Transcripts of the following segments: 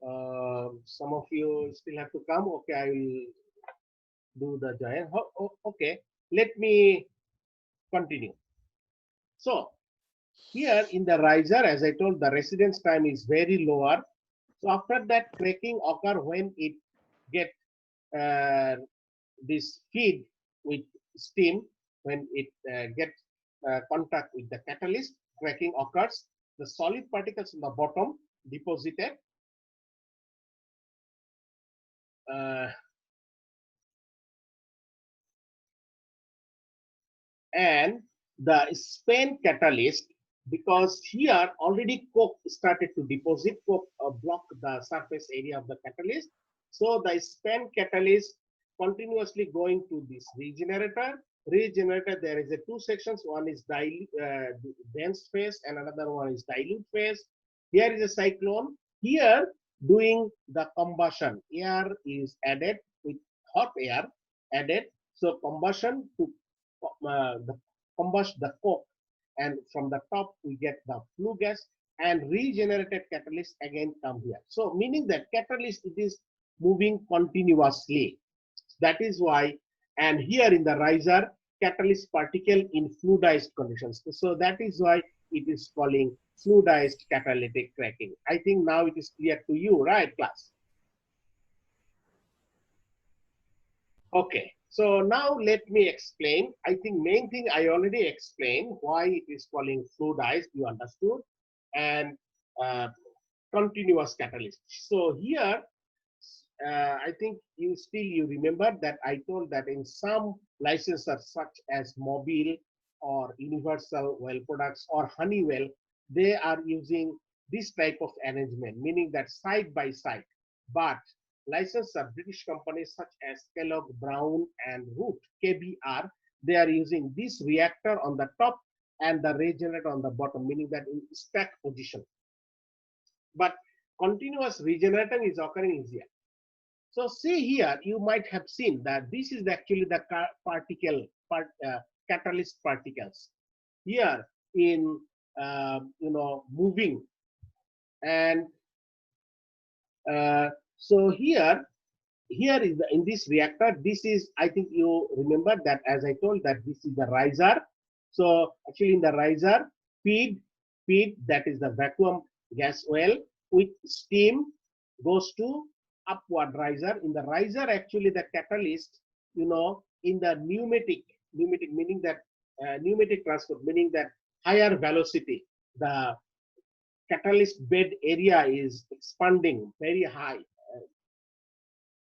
Some of you still have to come. Okay, I will do the giant. Okay, let me continue. So here in the riser, as I told, the residence time is very lower. So after that, cracking occur when it get uh, this feed with steam. When it gets contact with the catalyst, cracking occurs. The solid particles in the bottom deposited, uh, and the spent catalyst, because here already coke started to deposit, coke block the surface area of the catalyst. So the spent catalyst continuously going to this regenerator. There is a two sections, one is dense phase and another one is dilute phase. Here is a cyclone. Here doing the combustion, air is added with hot air added, so combustion to the combust the coke, and from the top we get the flue gas, and regenerated catalyst again come here. So meaning that catalyst, it is moving continuously. That is why, and here in the riser, catalyst particle in fluidized conditions. So that is why it is calling fluidized catalytic cracking. I think now it is clear to you, right, class? Okay, so now let me explain. I think main thing I already explained why it is calling fluidized, you understood, and uh, continuous catalyst. So here, I think you remember that I told that in some licensors such as Mobile or Universal Well Products or Honeywell, they are using this type of arrangement, meaning that side by side. But licensor British companies such as Kellogg, Brown, and Root (KBR), they are using this reactor on the top and the regenerator on the bottom, meaning that in stack position. But continuous regenerating is occurring here. So see here, you might have seen that this is actually the catalyst particles here in moving, and so here is in this reactor. This is, I think you remember that, as I told, that this is the riser. So actually in the riser, feed that is the vacuum gas well with steam goes to upward riser. In the riser, actually the catalyst, in the pneumatic meaning that pneumatic transport, meaning that higher velocity, the catalyst bed area is expanding very high.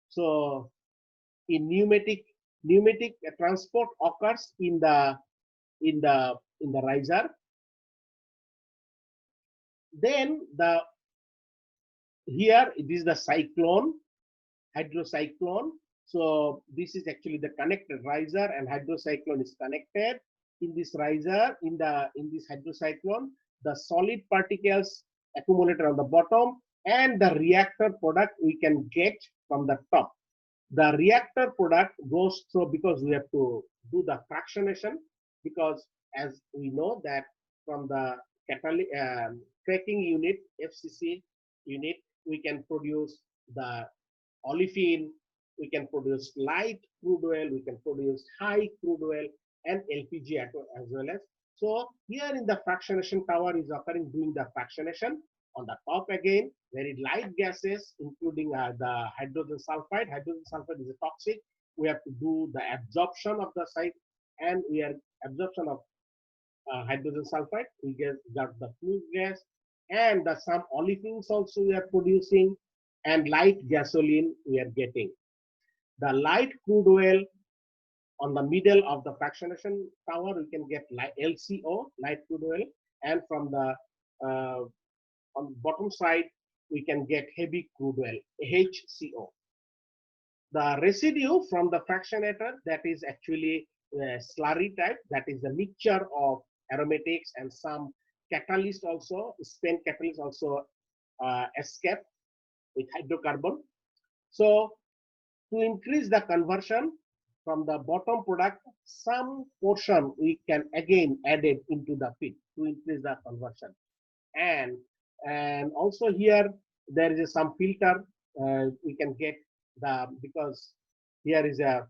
So in pneumatic transport occurs in the riser. Then here it is the hydrocyclone. So this is actually the connected riser, and hydrocyclone is connected. In this riser, in this hydrocyclone, the solid particles accumulated on the bottom, and the reactor product we can get from the top. The reactor product goes through, because we have to do the fractionation, because as we know that from the cracking unit, FCC unit, we can produce the olefin, we can produce light crude oil, we can produce high crude oil, and LPG as well as. So here in the fractionation tower is occurring doing the fractionation. On the top again, very light gases, including the hydrogen sulfide. Hydrogen sulfide is a toxic. We have to do the absorption of the site, and we are absorption of hydrogen sulfide. We got the flue gas, and some olefins also we are producing, and light gasoline we are getting. The light crude oil on the middle of the fractionation tower, we can get LCO, light crude oil, and from the on the bottom side, we can get heavy crude oil, HCO. The residue from the fractionator, that is actually slurry type, that is the mixture of aromatics and some catalyst also, spent catalyst also escape with hydrocarbon. So to increase the conversion from the bottom product, some portion we can again add it into the feed to increase the conversion. And also here there is some filter. We can get because here is a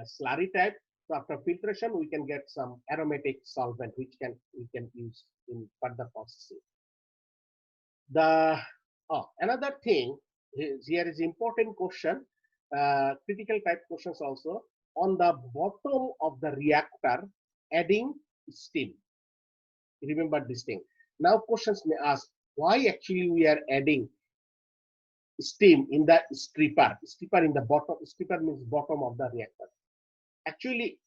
slurry type. So after filtration, we can get some aromatic solvent which we can use in further processing. Another thing is here is important question, critical type questions also. On the bottom of the reactor, adding steam. Remember this thing. Now questions may ask, why actually we are adding steam in the stripper? Stripper in the bottom. Stripper means bottom of the reactor. Actually,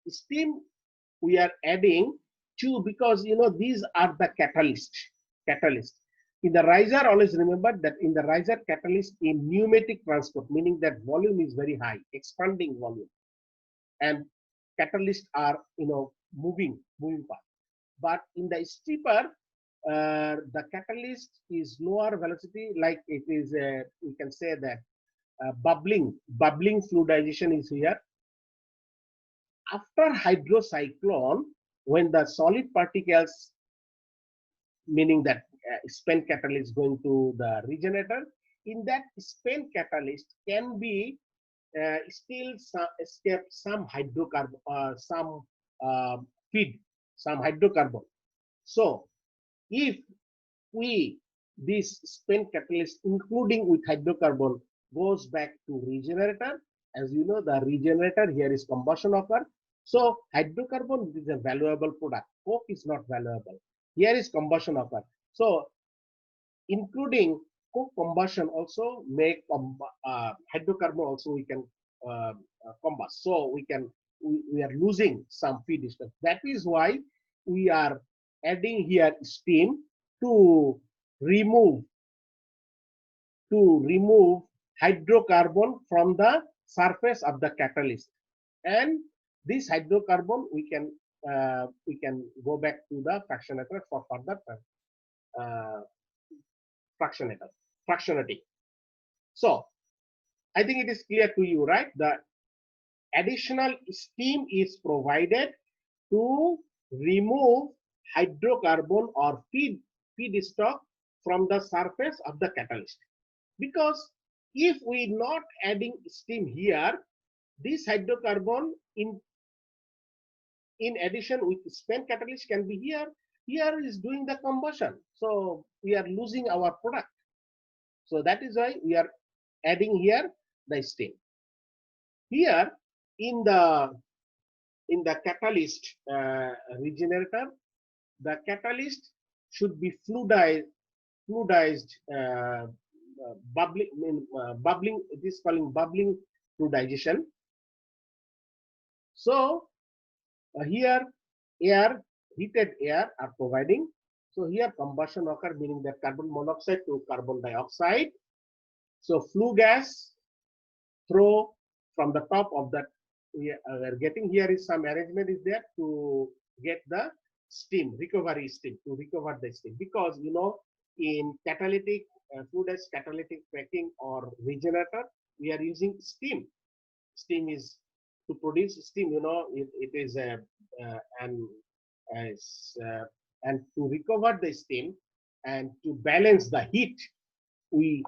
steam we are adding to, because these are the catalyst. In the riser, always remember that in the riser catalyst in pneumatic transport, meaning that volume is very high, expanding volume, and catalysts are moving part. But in the stripper, the catalyst is lower velocity, like it is. We can say that bubbling fluidization is here. After hydrocyclone, when the solid particles, meaning that spent catalyst going to the regenerator, in that spent catalyst can be still escape some hydrocarbon, some feed, some hydrocarbon. So if this spent catalyst, including with hydrocarbon, goes back to regenerator, as you know, the regenerator here is combustion occur. So hydrocarbon is a valuable product. Coke is not valuable. Here is combustion occur. So including coke combustion also make hydrocarbon also we can combust. So we are losing some feed stuff. That is why we are adding here steam to remove hydrocarbon from the surface of the catalyst, and this hydrocarbon we can go back to the fractionator for further fractionating. So I think it is clear to you, right? The additional steam is provided to remove hydrocarbon or feedstock from the surface of the catalyst. Because if we not adding steam here, this hydrocarbon in addition with spent catalyst can be here is doing the combustion. So we are losing our product. So that is why we are adding here the steam. Here in the catalyst regenerator, the catalyst should be fluidized, bubbling. It is calling bubbling fluidization. So here heated air are providing. So here combustion occur, meaning that carbon monoxide to carbon dioxide. So flue gas throw from the top of that. We are getting here is some arrangement is there to get the steam, recovery steam, to recover the steam, because in catalytic fluidized catalytic cracking or regenerator, we are using steam. Steam is to produce steam. It is and to recover the steam and to balance the heat, we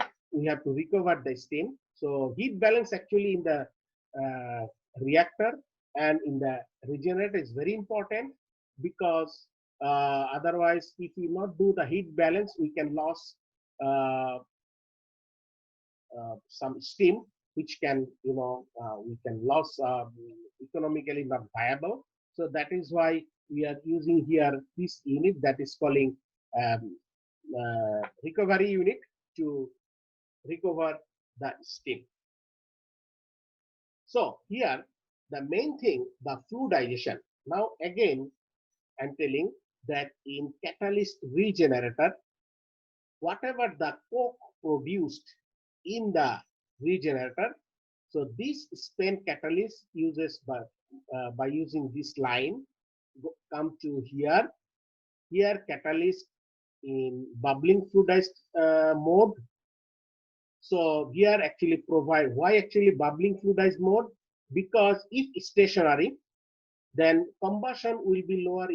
have to recover the steam. So heat balance actually in the reactor and in the regenerator is very important, because otherwise if we not do the heat balance, we can lose some steam, which can we can lose economically not viable. So that is why we are using here this unit that is calling recovery unit to recover the steam. So here the main thing, the fluidization. Now again I'm telling that in catalyst regenerator, whatever the coke produced in the regenerator, so this spent catalyst uses by using this line come to here catalyst in bubbling fluidized mode. So here actually provide, why actually bubbling fluidized mode? Because if stationary, then combustion will be lower,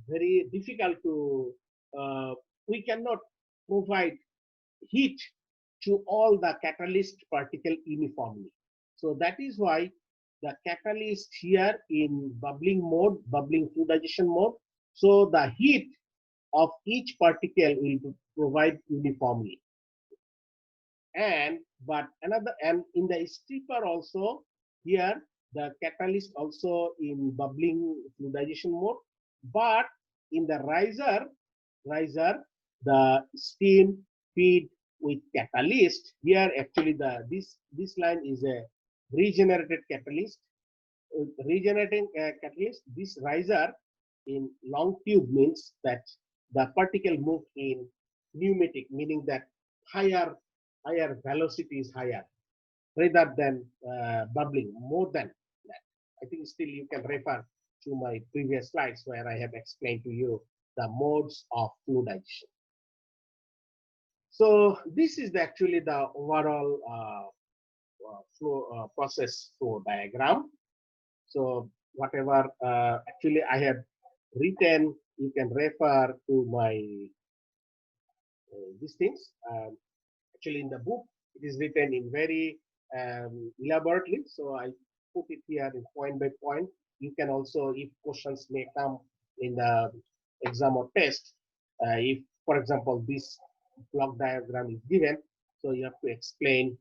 very difficult to, we cannot provide heat to all the catalyst particle uniformly. So that is why the catalyst here in bubbling mode, bubbling fluidization mode, so the heat of each particle will provide uniformly. And in the stripper also, here the catalyst also in bubbling fluidization mode, but in the riser the steam feed with catalyst. Here actually this line is a regenerated catalyst. Regenerating catalyst. This riser in long tube means that the particle move in pneumatic, meaning that higher velocity is higher rather than bubbling, more than that. I think still you can refer to my previous slides where I have explained to you the modes of fluidization. So this is actually the overall flow process flow diagram. So whatever actually I have written, you can refer to my these things. Actually, in the book, it is written in very elaborately. So I put it here in point by point. You can also, if questions may come in the exam or test, if, for example, this block diagram is given, so you have to explain.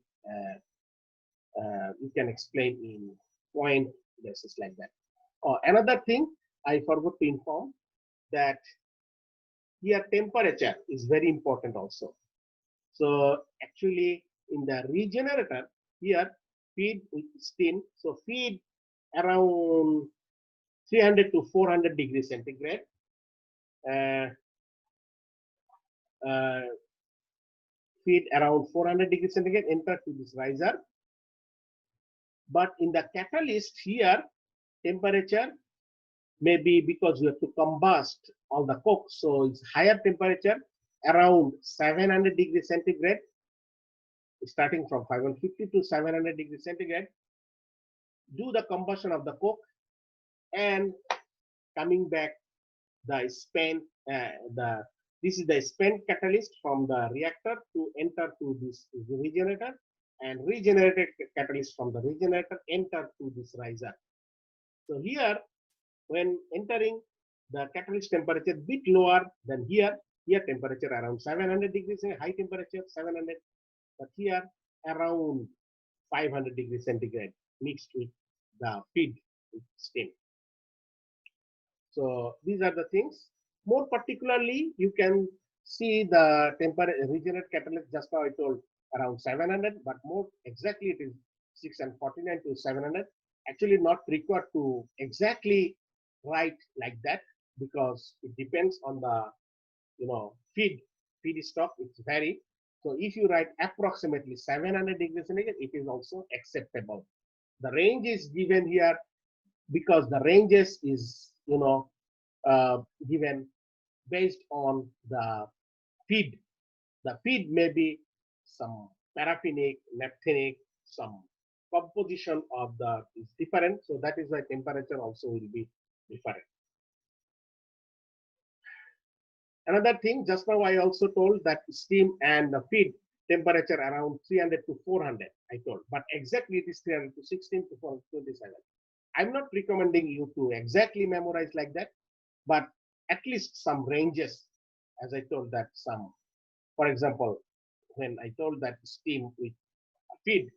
You can explain in point basis like that. Another thing I forgot to inform that here temperature is very important also. So actually in the regenerator here feed with steam, so feed around 300 to 400 degrees centigrade. Feed around 400 degrees centigrade enter to this riser. But in the catalyst here, temperature maybe because you have to combust all the coke, so it's higher temperature around 700 degrees centigrade, starting from 550 to 700 degrees centigrade. Do the combustion of the coke and coming back the spent this is the spent catalyst from the reactor to enter to this regenerator, and regenerated catalyst from the regenerator enter to this riser. So here, when entering, the catalyst temperature bit lower than here. Here temperature around 700 degrees, high temperature 700, but here around 500 degrees centigrade mixed with the feed with steam. So these are the things. More particularly, you can see the temperature regenerate catalyst just now I told around 700, but more exactly it is 649 to 700. Actually, not required to exactly write like that because it depends on the feed stock. It's vary. So if you write approximately 700 degrees centigrade, it is also acceptable. The range is given here because the ranges is given based on the feed. The feed may be some paraffinic, naphthenic, some composition of the is different. So that is why temperature also will be different. Another thing, just now I also told that steam and the feed temperature around 300 to 400, I told, but exactly it is 300 to 16 to 427. I'm not recommending you to exactly memorize like that, but at least some ranges, as I told that some, for example, when I told that steam with feed,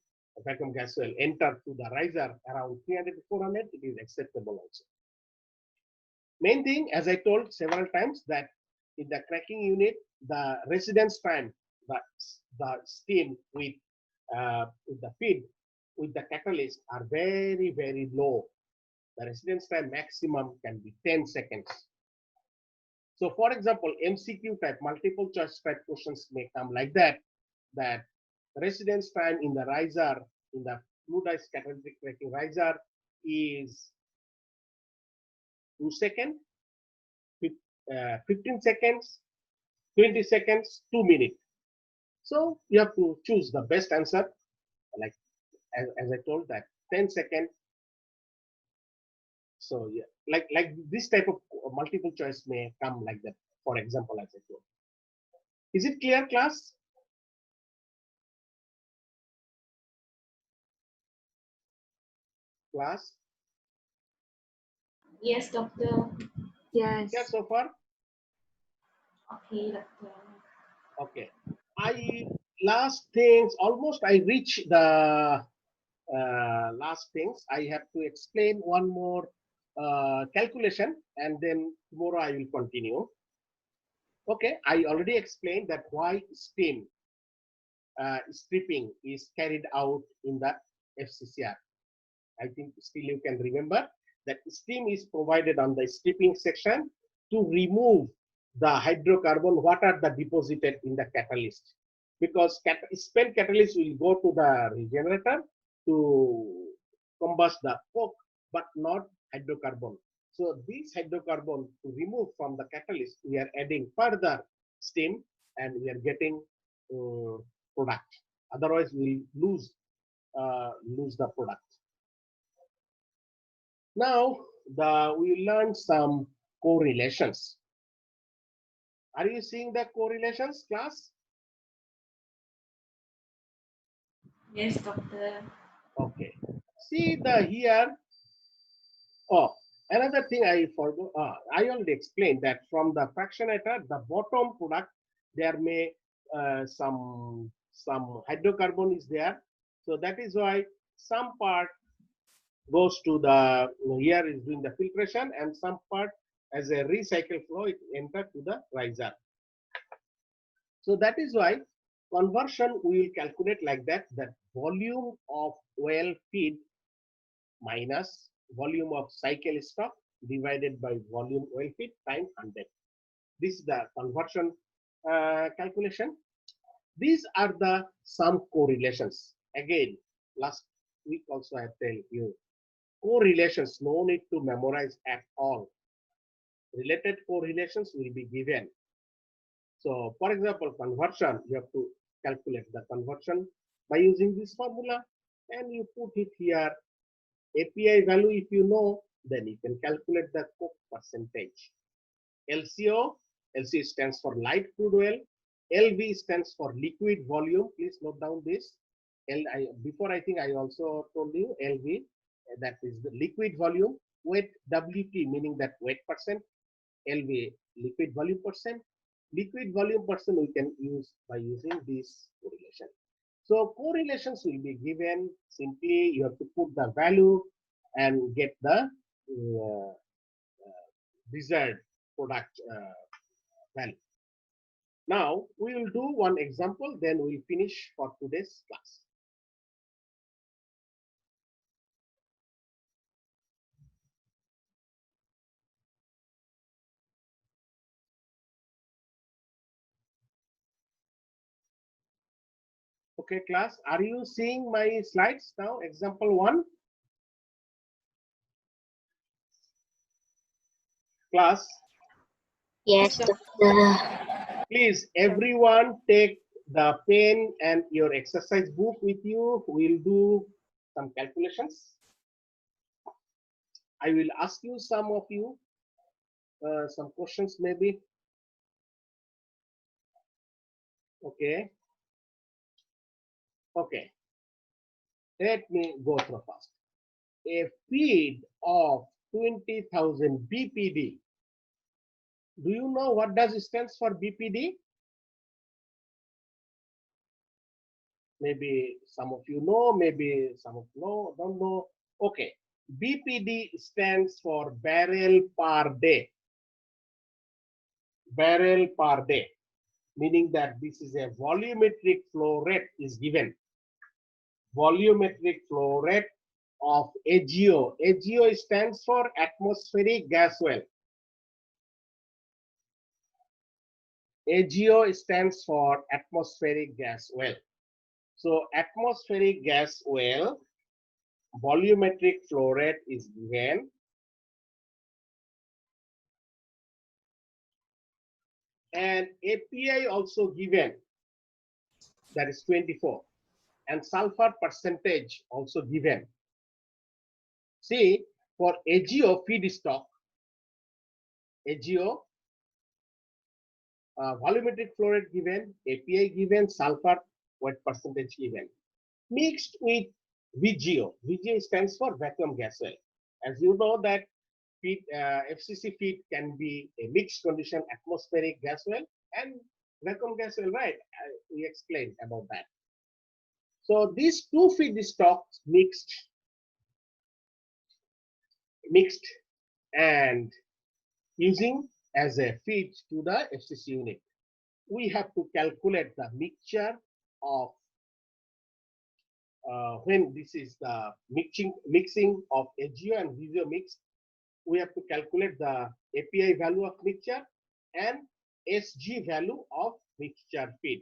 vacuum gas well enter to the riser around 300 to 400, it is acceptable also. Main thing, as I told several times, that in the cracking unit, the residence time, the steam with the feed, with the catalyst are very, very low. The residence time maximum can be 10 seconds. So for example, MCQ type, multiple choice type questions may come like that, that residence time in the riser, in the fluidized catalytic cracking riser is 2 seconds, 15 seconds, 20 seconds, 2 minutes. So you have to choose the best answer, like as I told that 10 seconds. So yeah, like this type of multiple choice may come like that. For example, as I told. Is it clear, class? class? Yes, doctor. Yes. Clear so far? Okay, doctor. Okay. I last things almost I reach the last things. I have to explain one more calculation and then tomorrow I will continue. Okay, I already explained that why steam stripping is carried out in the FCCR. I think still you can remember that steam is provided on the stripping section to remove the hydrocarbon what are the deposited in the catalyst, because spent catalyst will go to the regenerator to combust the coke but not hydrocarbon. So this hydrocarbon to remove from the catalyst, we are adding further steam and we are getting product. Otherwise, we lose the product. Now, we learned some correlations. Are you seeing the correlations, class? Yes, doctor. Okay. See the here. Oh, another thing I forgot. I already explained that from the fractionator, the bottom product, there may some hydrocarbon is there. So that is why some part goes to the here is doing the filtration and some part as a recycle flow it enter to the riser. So that is why conversion we will calculate like that, that volume of well feed minus volume of cycle stock divided by volume oil feed times 100. This is the conversion calculation. These are the some correlations. Again, last week also I tell you correlations no need to memorize at all. Related correlations will be given. So, for example, conversion, you have to calculate the conversion by using this formula and you put it here. API value, if you know, then you can calculate the coke percentage. LCO, LC stands for light crude oil. LV stands for liquid volume. Please note down this. Before I think I also told you LV, that is the liquid volume. Weight WT, meaning that weight percent. LV, liquid volume percent. Liquid volume percent we can use by using this correlation. So correlations will be given. Simply you have to put the value and get the desired product value. Now we will do one example, then we'll finish for today's class. Okay, class, are you seeing my slides now? Example 1. Class, Yes, doctor. please everyone take the pen and your exercise book with you. We'll do some calculations. I will ask you some of you some questions maybe. Okay. Okay. Let me go through first. A feed of 20,000 BPD. Do you know what does it stands for BPD? Maybe some of you know, maybe some of you don't know. Okay. BPD stands for barrel per day. Barrel per day, meaning that this is a volumetric flow rate is given. Volumetric flow rate of AGO. AGO stands for atmospheric gas well. AGO stands for atmospheric gas well. So atmospheric gas well volumetric flow rate is given. And API also given, that is 24. And sulfur percentage also given. See, for AGO feedstock, AGO volumetric flow rate given, API given, sulfur weight percentage given. Mixed with VGO. VGO stands for vacuum gas well. As you know that feed, FCC feed can be a mixed condition atmospheric gas well and vacuum gas well, right? We explained about that. So these two feedstocks mixed and using as a feed to the FCC unit. We have to calculate the mixture of when this is the mixing of AGO and VGO mix, we have to calculate the API value of mixture and SG value of mixture feed.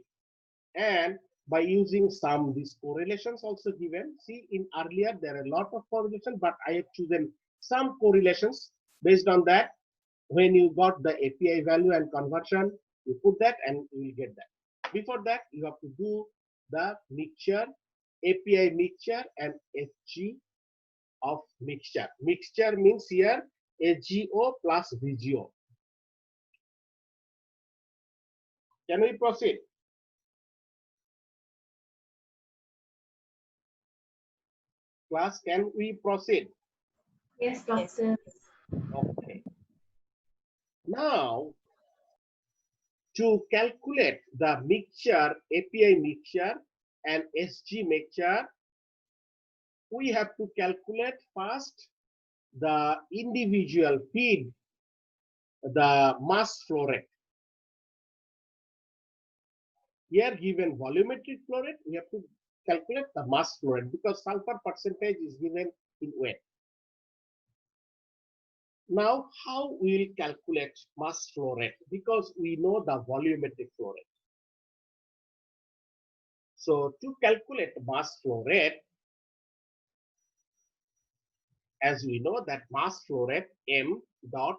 And by using some these correlations also given. See, in earlier there are a lot of correlation, but I have chosen some correlations. Based on that, when you got the API value and conversion, you put that and you will get that. Before that, you have to do the mixture, API mixture and FG of mixture. Mixture means here AGO plus VGO. Can we proceed? Class, can we proceed? Yes, doctor. Okay. Now, to calculate the mixture, API mixture and SG mixture, we have to calculate first the individual feed, the mass flow rate. Here given volumetric flow rate, we have to calculate the mass flow rate because sulfur percentage is given in weight. Now, how we will calculate mass flow rate? Because we know the volumetric flow rate. So to calculate mass flow rate, as we know that mass flow rate M dot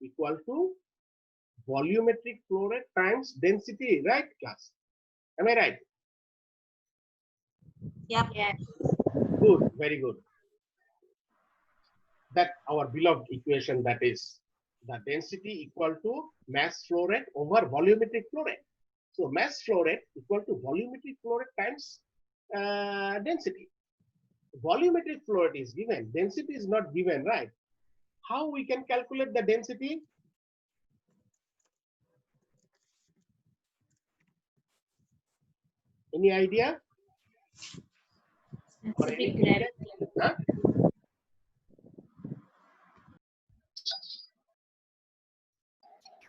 equal to volumetric flow rate times density, right, class? Am I right? Yep. Yes. Good, very good. That our beloved equation, that is the density equal to mass flow rate over volumetric flow rate. So mass flow rate equal to volumetric flow rate times density. Volumetric flow rate is given, density is not given, right? How we can calculate the density? Any idea? Or any feedback? Huh?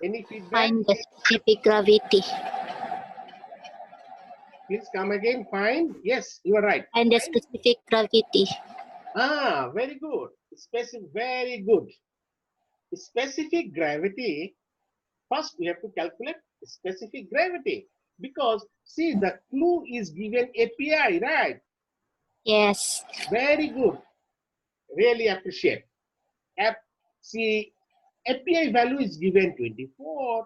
Any feedback? Find the specific gravity. Please come again. Find. Yes, you are right. Find the specific gravity. Ah, very good. Specific, very good. Specific gravity. First, we have to calculate specific gravity because see the clue is given API, right? Yes. Very good. Really appreciate. See, API value is given 24.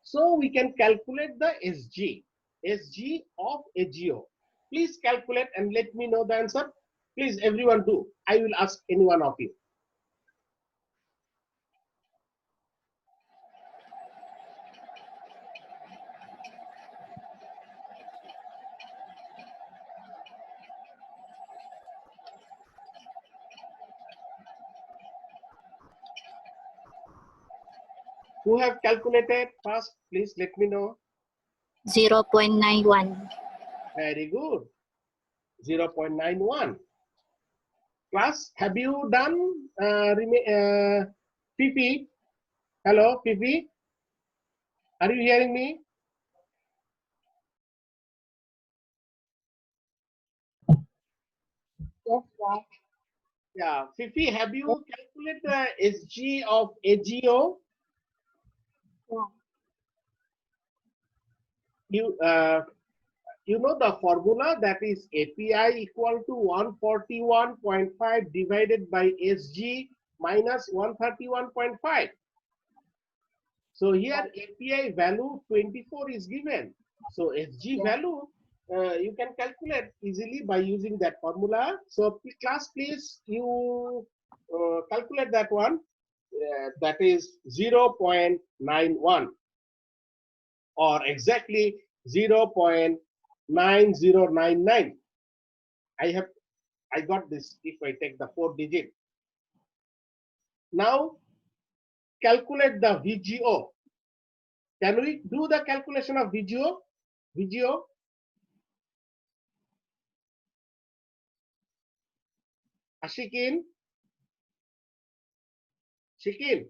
So we can calculate the SG of AGO. Please calculate and let me know the answer. Please, everyone do. I will ask any one of you. Who have calculated first? Please let me know. 0.91. Very good. 0.91. Class, have you done Fifi? Hello, Fifi. Are you hearing me? Yes, right. Yeah, Fifi, have you calculated the SG of AGO? Yeah. You know the formula, that is API equal to 141.5 divided by SG minus 131.5. So here API value 24 is given. So SG value you can calculate easily by using that formula. So class, please you calculate that one. That is 0.91 or exactly 0.9099. I have I got this if I take the 4 digit. Now calculate the VGO. Can we do the calculation of VGO? VGO? Ashikin? Shikin?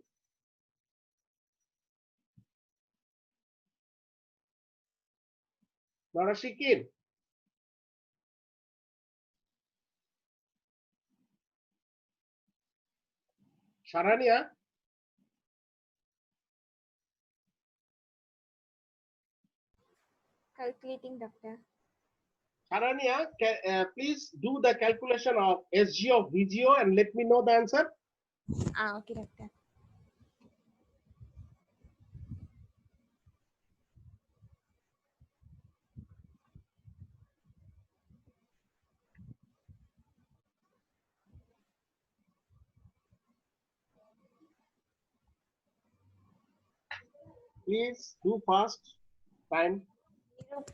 Not Ashikin? Sharania? Calculating, doctor. Sharanya, please do the calculation of SG of VGO and let me know the answer. Okay, doctor. Please do fast. Time.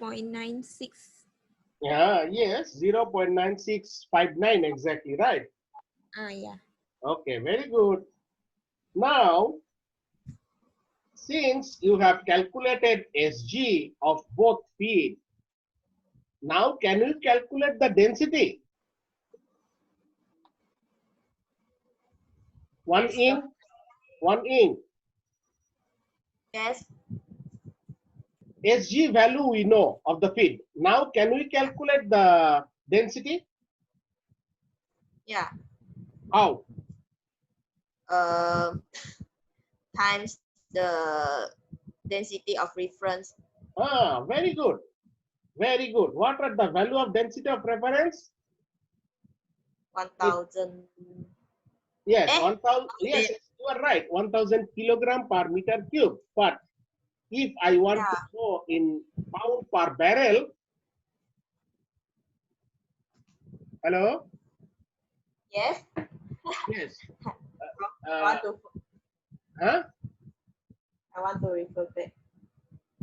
0.96. Yeah, yes, 0.9659 exactly, right? Yeah. Okay, very good. Now, since you have calculated SG of both feed, now can you calculate the density? One in, one in. Yes. SG value we know of the feed. Now can we calculate the density? Yeah. How? Times the density of reference. Very good. Very good. What are the value of density of reference? 1000. Yes, Eh? 1000. Yes, you are right. 1000 kilogram per meter cube. But if I want to go in pound per barrel, hello? Yes. Yes. I want to refer back.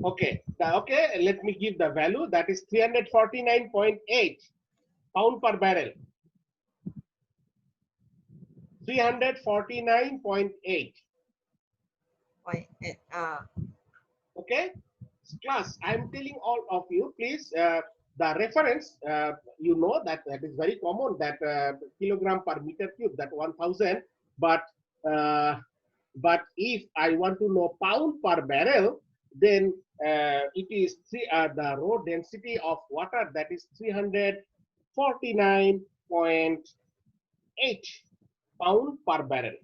Okay. Okay. Let me give the value. That is 349.8 pound per barrel. 349.8. Okay. Class, I'm telling all of you, please, the reference, you know that is very common, that kilogram per meter cube, that 1000. But if I want to know pound per barrel, then it is the raw density of water, that is 349.8 pound per barrel.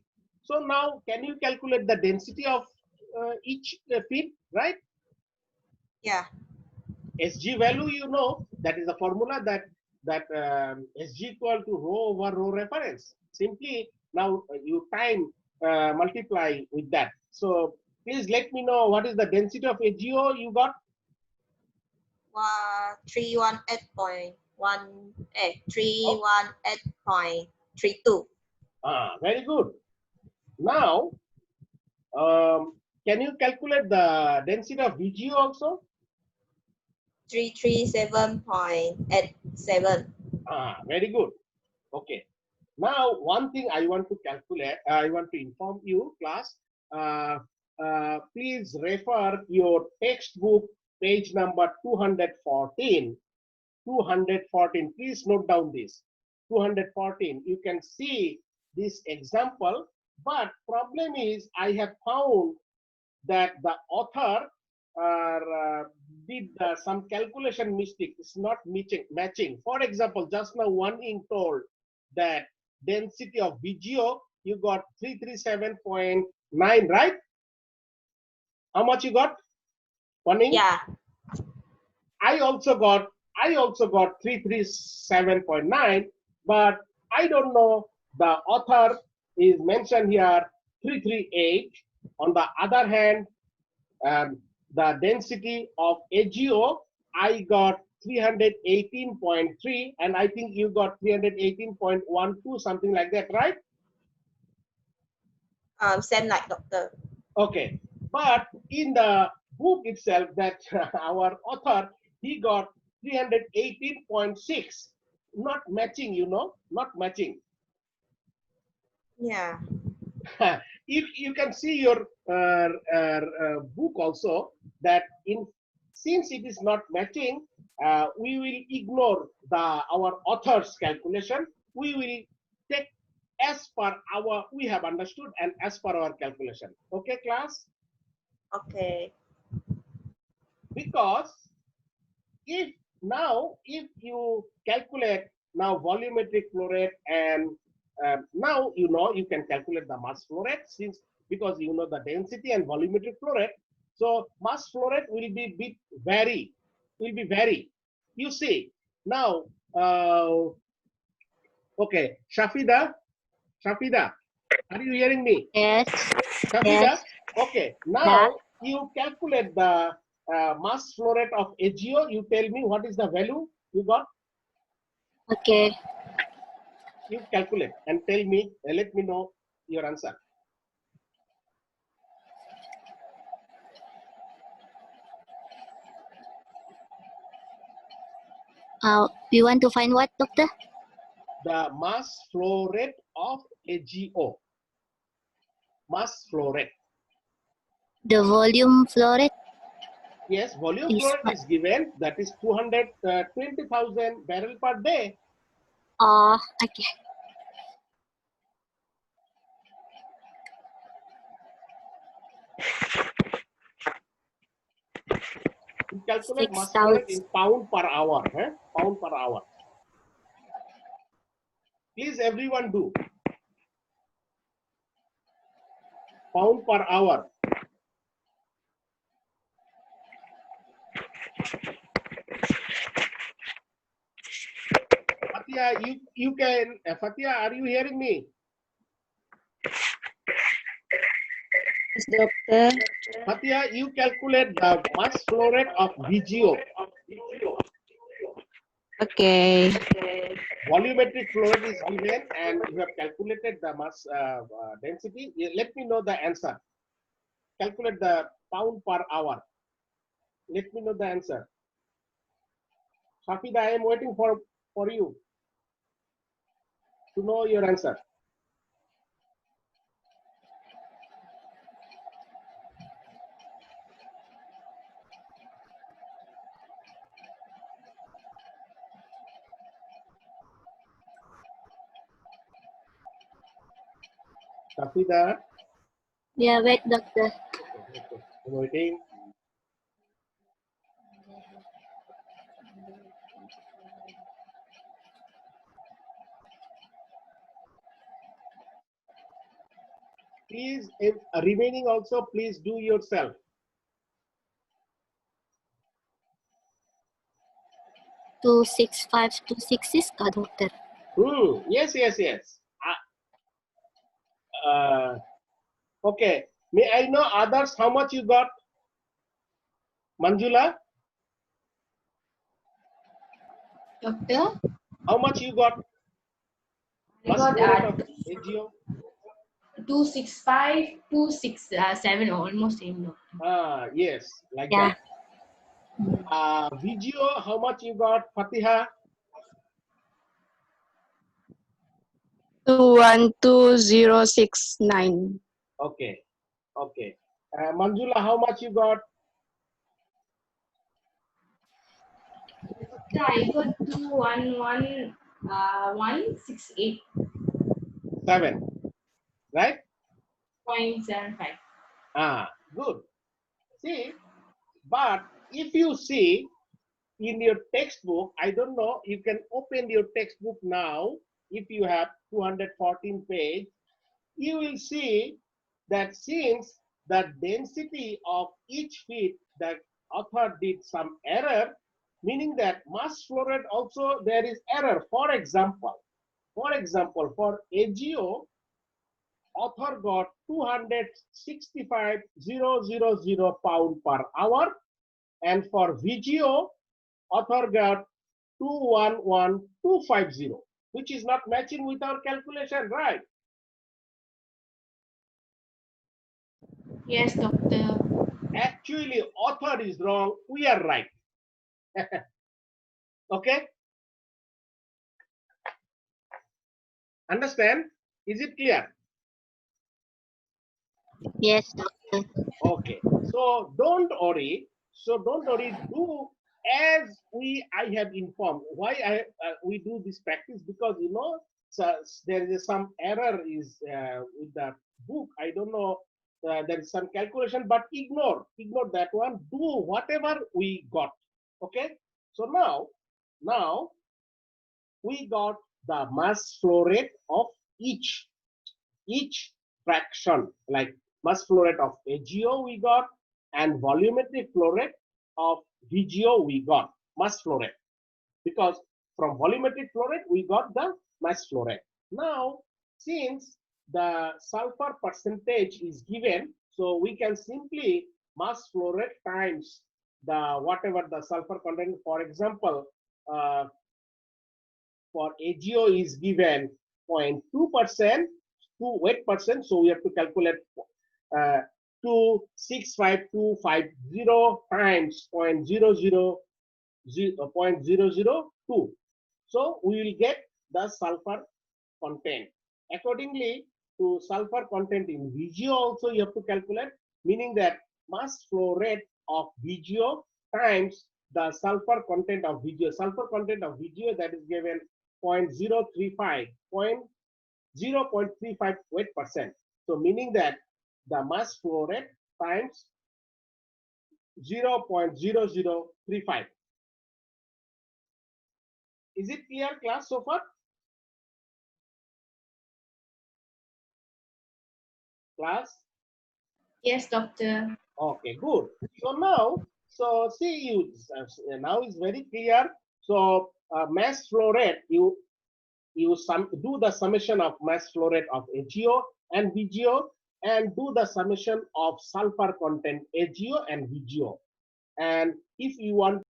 So now, can you calculate the density of each feed, right? Yeah. SG value, you know, that is the formula that SG equal to rho over rho reference. Simply now you time multiply with that. So please let me know what is the density of AGO you got. 318.32. Very good. Now, can you calculate the density of VGO also? 337.87. Very good. Okay. Now, one thing I want to calculate, I want to inform you, class. Please refer your textbook, page number 214. 214. Please note down this. 214. You can see this example, but problem is I have found that the author did some calculation mistake. It's not matching. For example, just now Wan Ying told that density of VGO, you got 337.9, right? How much you got? Wan Ying? Yeah. I also got 337.9, but I don't know, the author is mentioned here 338. On the other hand, the density of AGO, I got 318.3, and I think you got 318.12, something like that, right? Same like doctor. Okay, but in the book itself, that our author, he got 318.6. not matching, you know, not matching. Yeah. You can see your book also that since it is not matching, we will ignore our author's calculation. We will take as per we have understood and as per our calculation. Okay, class? Okay. Because if you calculate now volumetric flow rate, and now you know you can calculate the mass flow rate, since because you know the density and volumetric flow rate. So mass flow rate will be vary. You see now. Okay, Shafida, are you hearing me? Yes. Shafida, Yes. okay. Yeah. Now you calculate the mass flow rate of AGO. You tell me what is the value you got. Okay. You calculate and tell me. Let me know your answer. You want to find what, doctor? The mass flow rate of AGO. Mass flow rate. The volume flow rate? Yes, volume Is flow rate what? is given. That is 220,000 barrel per day. Okay. You calculate mass flow rate 6,000. in pound per hour. Pound per hour. Please, everyone do. Pound per hour. Fatia, you can. Fatia, are you hearing me? Yes, doctor. Fatia, you calculate the mass flow rate of VGO. Okay. Volumetric flow rate is given, and you have calculated the mass density. Let me know the answer. Calculate the pound per hour. Let me know the answer. Shafida, I am waiting for you to know your answer. Shafida. Yeah, wait, doctor. Okay. I'm waiting. Please, if remaining also, please do yourself. 26526 ka, doctor? Yes. Okay. May I know others how much you got? Manjula, Doctor, how much you got? I Mass got flow rate of AGO? 265, 267, almost same, doctor. Yes, like Yeah. that. VGO, how much you got? Fatiha? 212069. Okay. Manjula, how much you got? Doctor, I got 211,168.75. 7, right? Good. See, but if you see in your textbook, I don't know, you can open your textbook now. If you have 214 page, you will see that since the density of each feet, the author did some error, meaning that mass flow rate also there is error. For example, for AGO, author got 265,000 pound per hour, and for VGO, author got 211,250, which is not matching with our calculation, right? Yes, doctor. Actually, author is wrong, we are right. Okay. Understand? Is it clear? Yes, doctor. Okay. So don't worry. So don't worry. Do as I have informed. Why we do this practice? Because so there is some error is with the book. I don't know. There is some calculation, but ignore that one. Do whatever we got. Okay. So now we got the mass flow rate of each fraction, like mass flow rate of AGO we got, and volumetric flow rate of VGO we got, mass flow rate. Because from volumetric flow rate we got the mass flow rate. Now, since the sulfur percentage is given, so we can simply mass flow rate times the whatever the sulfur content. For example, for AGO is given 0.2% to weight percent, so we have to calculate 2,65250 times 0.002. So we will get the sulfur content. Accordingly to sulfur content in VGO also you have to calculate, meaning that mass flow rate of VGO times the sulfur content of VGO. Sulfur content of VGO that is given 0.035 weight percent. So meaning that the mass flow rate times 0.0035. Is it clear, class, so far? Class? Yes, doctor. Okay, good. So now, so see you now is very clear. So mass flow rate, you do the summation of mass flow rate of AGO and VGO, and do the summation of sulfur content AGO and VGO. And if you want